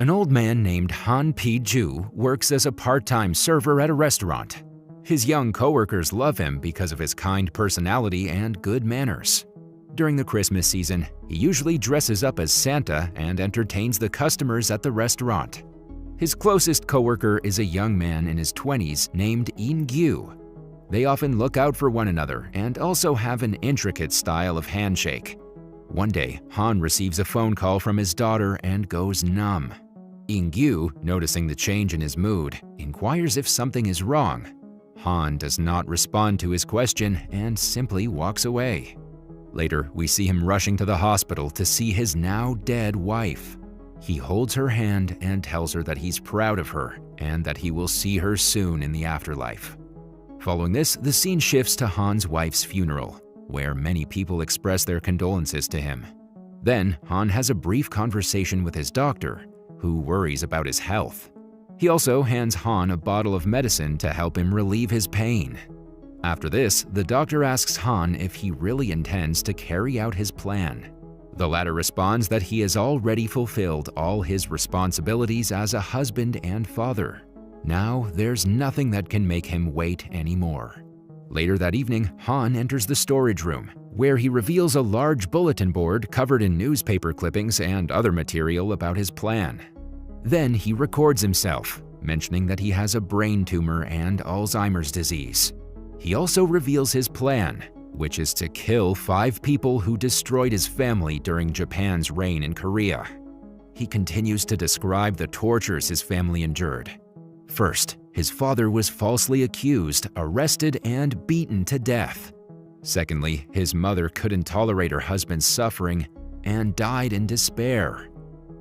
An old man named Pil-ju works as a part-time server at a restaurant. His young coworkers love him because of his kind personality and good manners. During the Christmas season, he usually dresses up as Santa and entertains the customers at the restaurant. His closest coworker is a young man in his 20s named In-gyu. They often look out for one another and also have an intricate style of handshake. One day, Han receives a phone call from his daughter and goes numb. In-gyu, noticing the change in his mood, inquires if something is wrong. Han does not respond to his question and simply walks away. Later, we see him rushing to the hospital to see his now dead wife. He holds her hand and tells her that he's proud of her and that he will see her soon in the afterlife. Following this, the scene shifts to Han's wife's funeral, where many people express their condolences to him. Then, Han has a brief conversation with his doctor, who worries about his health. He also hands Han a bottle of medicine to help him relieve his pain. After this, the doctor asks Han if he really intends to carry out his plan. The latter responds that he has already fulfilled all his responsibilities as a husband and father. Now, there's nothing that can make him wait anymore. Later that evening, Han enters the storage room, where he reveals a large bulletin board covered in newspaper clippings and other material about his plan. Then he records himself, mentioning that he has a brain tumor and Alzheimer's disease. He also reveals his plan, which is to kill 5 people who destroyed his family during Japan's reign in Korea. He continues to describe the tortures his family endured. First, his father was falsely accused, arrested, and beaten to death. Secondly, his mother couldn't tolerate her husband's suffering and died in despair.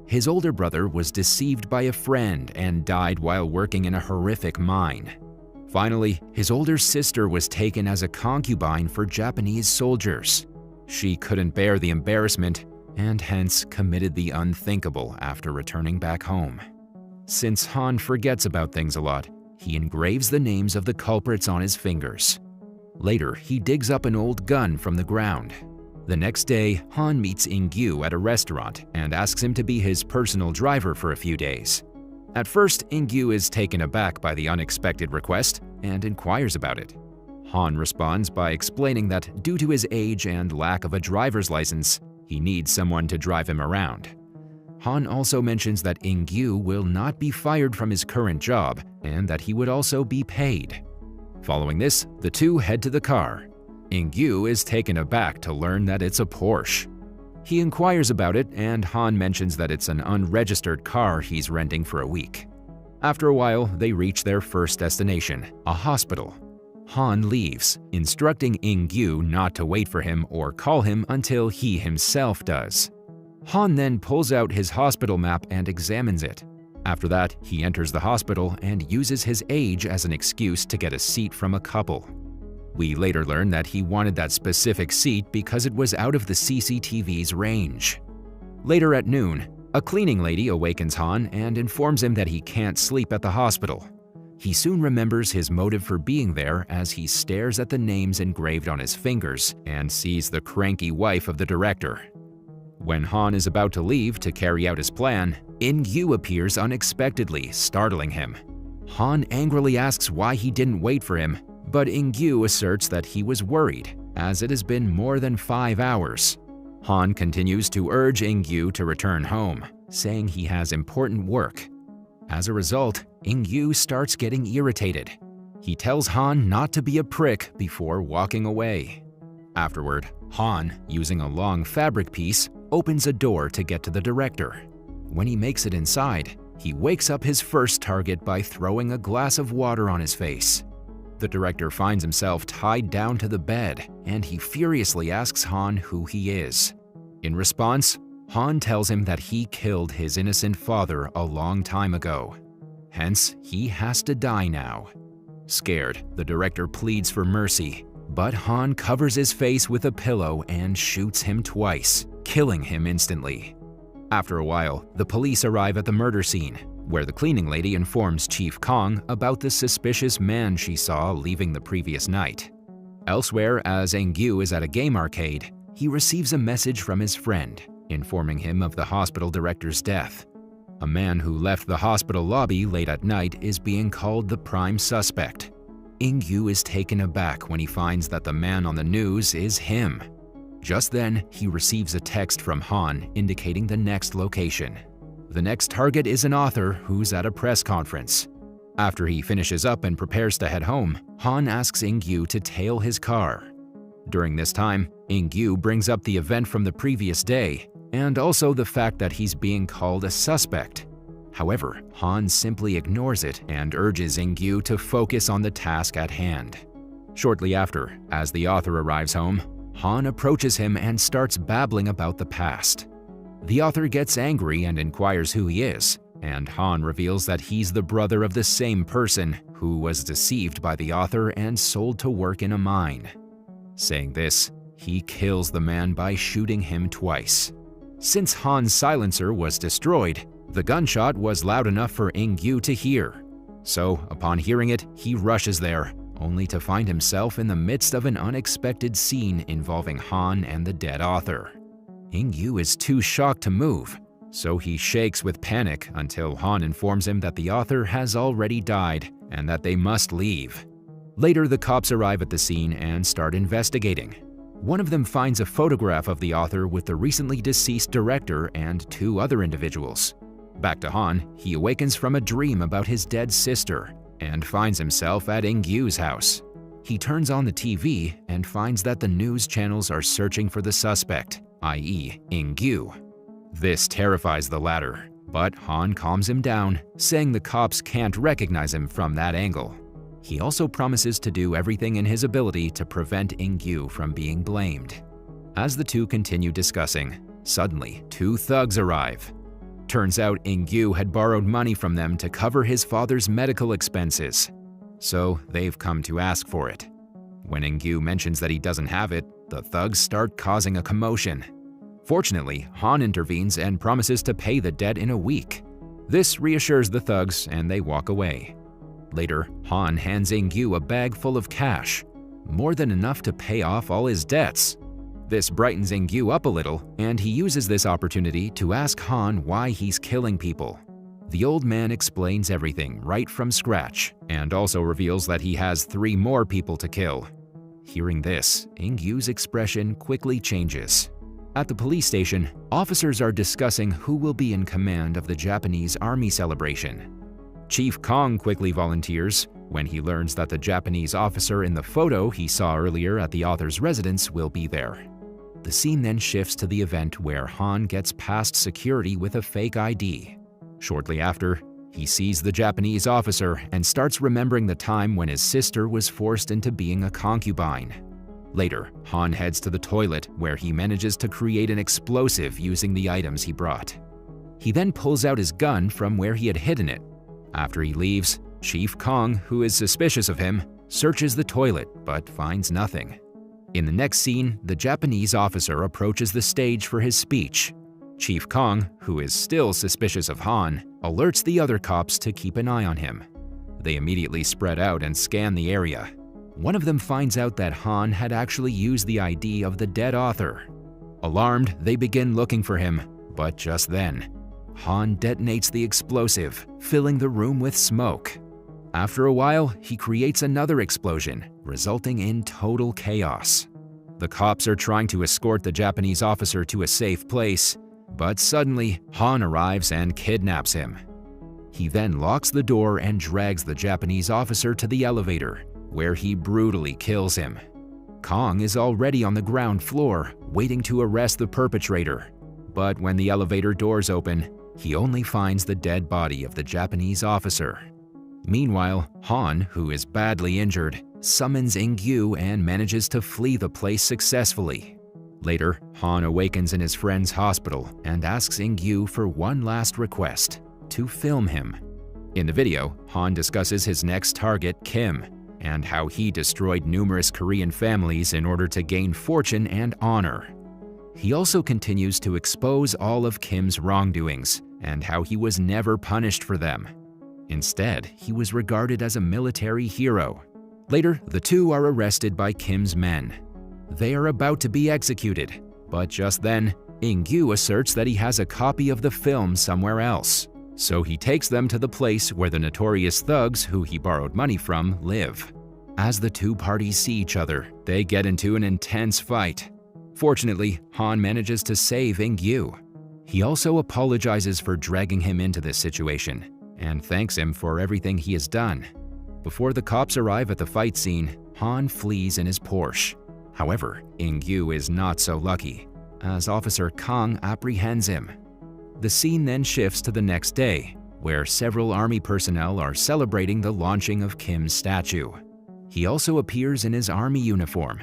His older brother was deceived by a friend and died while working in a horrific mine. Finally, his older sister was taken as a concubine for Japanese soldiers. She couldn't bear the embarrassment and hence committed the unthinkable after returning back home. Since Han forgets about things a lot, he engraves the names of the culprits on his fingers. Later, he digs up an old gun from the ground. The next day, Han meets In-gyu at a restaurant and asks him to be his personal driver for a few days. At first, In-gyu is taken aback by the unexpected request and inquires about it. Han responds by explaining that due to his age and lack of a driver's license, he needs someone to drive him around. Han also mentions that In-gyu will not be fired from his current job and that he would also be paid. Following this, the two head to the car. In-gyu is taken aback to learn that it's a Porsche. He inquires about it and Han mentions that it's an unregistered car he's renting for a week. After a while, they reach their first destination, a hospital. Han leaves, instructing In-gyu not to wait for him or call him until he himself does. Han then pulls out his hospital map and examines it. After that, he enters the hospital and uses his age as an excuse to get a seat from a couple. We later learn that he wanted that specific seat because it was out of the CCTV's range. Later at noon, a cleaning lady awakens Han and informs him that he can't sleep at the hospital. He soon remembers his motive for being there as he stares at the names engraved on his fingers and sees the cranky wife of the director. When Han is about to leave to carry out his plan, In-gyu appears unexpectedly, startling him. Han angrily asks why he didn't wait for him, but In-gyu asserts that he was worried, as it has been more than 5 hours. Han continues to urge In-gyu to return home, saying he has important work. As a result, In-gyu starts getting irritated. He tells Han not to be a prick before walking away. Afterward, Han, using a long fabric piece, opens a door to get to the director. When he makes it inside, he wakes up his first target by throwing a glass of water on his face. The director finds himself tied down to the bed, and he furiously asks Han who he is. In response, Han tells him that he killed his innocent father a long time ago. Hence, he has to die now. Scared, the director pleads for mercy, but Han covers his face with a pillow and shoots him twice, killing him instantly. After a while, the police arrive at the murder scene, where the cleaning lady informs Chief Kong about the suspicious man she saw leaving the previous night. Elsewhere, as In-gyu is at a game arcade, he receives a message from his friend, informing him of the hospital director's death. A man who left the hospital lobby late at night is being called the prime suspect. In-gyu is taken aback when he finds that the man on the news is him. Just then, he receives a text from Han indicating the next location. The next target is an author who's at a press conference. After he finishes up and prepares to head home, Han asks In-gyu to tail his car. During this time, In-gyu brings up the event from the previous day, and also the fact that he's being called a suspect. However, Han simply ignores it and urges In-gyu to focus on the task at hand. Shortly after, as the author arrives home, Han approaches him and starts babbling about the past. The author gets angry and inquires who he is, and Han reveals that he's the brother of the same person who was deceived by the author and sold to work in a mine. Saying this, he kills the man by shooting him twice. Since Han's silencer was destroyed, the gunshot was loud enough for In-gyu to hear. So, upon hearing it, he rushes there, only to find himself in the midst of an unexpected scene involving Han and the dead author. In-gyu is too shocked to move, so he shakes with panic until Han informs him that the author has already died and that they must leave. Later, the cops arrive at the scene and start investigating. One of them finds a photograph of the author with the recently deceased director and 2 other individuals. Back to Han, he awakens from a dream about his dead sister and finds himself at In-gyu's house. He turns on the TV and finds that the news channels are searching for the suspect, i.e. In-gyu. This terrifies the latter, but Han calms him down, saying the cops can't recognize him from that angle. He also promises to do everything in his ability to prevent In-gyu from being blamed. As the two continue discussing, suddenly 2 thugs arrive. Turns out In-gyu had borrowed money from them to cover his father's medical expenses, so they've come to ask for it. When In-gyu mentions that he doesn't have it, the thugs start causing a commotion. Fortunately, Han intervenes and promises to pay the debt in a week. This reassures the thugs and they walk away. Later, Han hands In-gyu a bag full of cash, more than enough to pay off all his debts. This brightens In-gyu up a little, and he uses this opportunity to ask Han why he's killing people. The old man explains everything right from scratch, and also reveals that he has 3 more people to kill. Hearing this, In-gyu's expression quickly changes. At the police station, officers are discussing who will be in command of the Japanese army celebration. Chief Kong quickly volunteers when he learns that the Japanese officer in the photo he saw earlier at the author's residence will be there. The scene then shifts to the event where Han gets past security with a fake ID. Shortly after, he sees the Japanese officer and starts remembering the time when his sister was forced into being a concubine. Later, Han heads to the toilet where he manages to create an explosive using the items he brought. He then pulls out his gun from where he had hidden it. After he leaves, Chief Kong, who is suspicious of him, searches the toilet but finds nothing. In the next scene, the Japanese officer approaches the stage for his speech. Chief Kong, who is still suspicious of Han, alerts the other cops to keep an eye on him. They immediately spread out and scan the area. One of them finds out that Han had actually used the ID of the dead author. Alarmed, they begin looking for him, but just then, Han detonates the explosive, filling the room with smoke. After a while, he creates another explosion, resulting in total chaos. The cops are trying to escort the Japanese officer to a safe place, but suddenly, Han arrives and kidnaps him. He then locks the door and drags the Japanese officer to the elevator, where he brutally kills him. Kong is already on the ground floor, waiting to arrest the perpetrator. But when the elevator doors open, he only finds the dead body of the Japanese officer. Meanwhile, Han, who is badly injured, summons In-gyu and manages to flee the place successfully. Later, Han awakens in his friend's hospital and asks In-gyu for one last request: to film him. In the video, Han discusses his next target, Kim, and how he destroyed numerous Korean families in order to gain fortune and honor. He also continues to expose all of Kim's wrongdoings and how he was never punished for them. Instead, he was regarded as a military hero. Later, the two are arrested by Kim's men. They are about to be executed, but just then, In-gyu asserts that he has a copy of the film somewhere else. So he takes them to the place where the notorious thugs who he borrowed money from live. As the two parties see each other, they get into an intense fight. Fortunately, Han manages to save In-gyu. He also apologizes for dragging him into this situation and thanks him for everything he has done. Before the cops arrive at the fight scene, Han flees in his Porsche. However, In-gyu is not so lucky, as Officer Kang apprehends him. The scene then shifts to the next day, where several army personnel are celebrating the launching of Kim's statue. He also appears in his army uniform.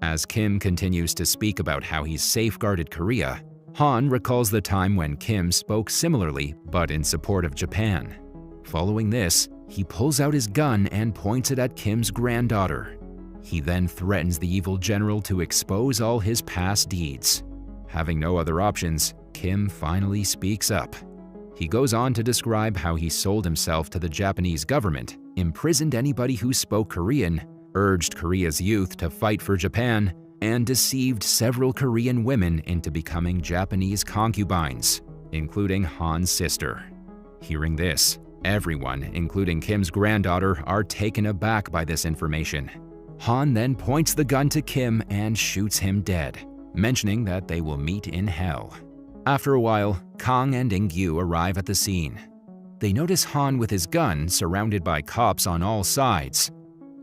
As Kim continues to speak about how he's safeguarded Korea, Han recalls the time when Kim spoke similarly but in support of Japan. Following this, he pulls out his gun and points it at Kim's granddaughter. He then threatens the evil general to expose all his past deeds. Having no other options, Kim finally speaks up. He goes on to describe how he sold himself to the Japanese government, imprisoned anybody who spoke Korean, urged Korea's youth to fight for Japan, and deceived several Korean women into becoming Japanese concubines, including Han's sister. Hearing this, everyone, including Kim's granddaughter, are taken aback by this information. Han then points the gun to Kim and shoots him dead, mentioning that they will meet in hell. After a while, Kang and In-gyu arrive at the scene. They notice Han with his gun surrounded by cops on all sides.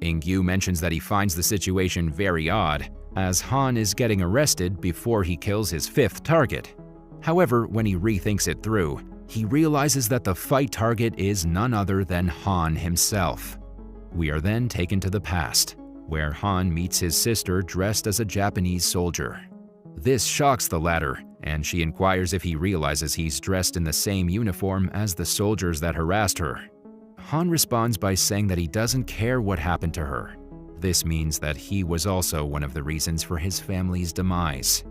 In-gyu mentions that he finds the situation very odd, as Han is getting arrested before he kills his fifth target. However, when he rethinks it through, he realizes that the fight target is none other than Han himself. We are then taken to the past, where Han meets his sister dressed as a Japanese soldier. This shocks the latter, and she inquires if he realizes he's dressed in the same uniform as the soldiers that harassed her. Han responds by saying that he doesn't care what happened to her. This means that he was also one of the reasons for his family's demise.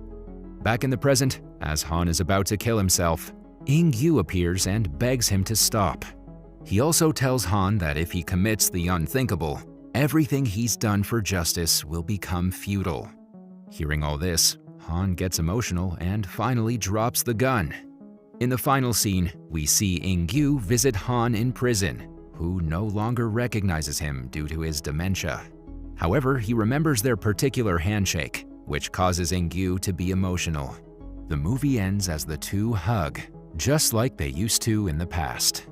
Back in the present, as Han is about to kill himself, In-gyu appears and begs him to stop. He also tells Han that if he commits the unthinkable, everything he's done for justice will become futile. Hearing all this, Han gets emotional and finally drops the gun. In the final scene, we see In-gyu visit Han in prison, who no longer recognizes him due to his dementia. However, he remembers their particular handshake, which causes In-gyu to be emotional. The movie ends as the two hug, just like they used to in the past.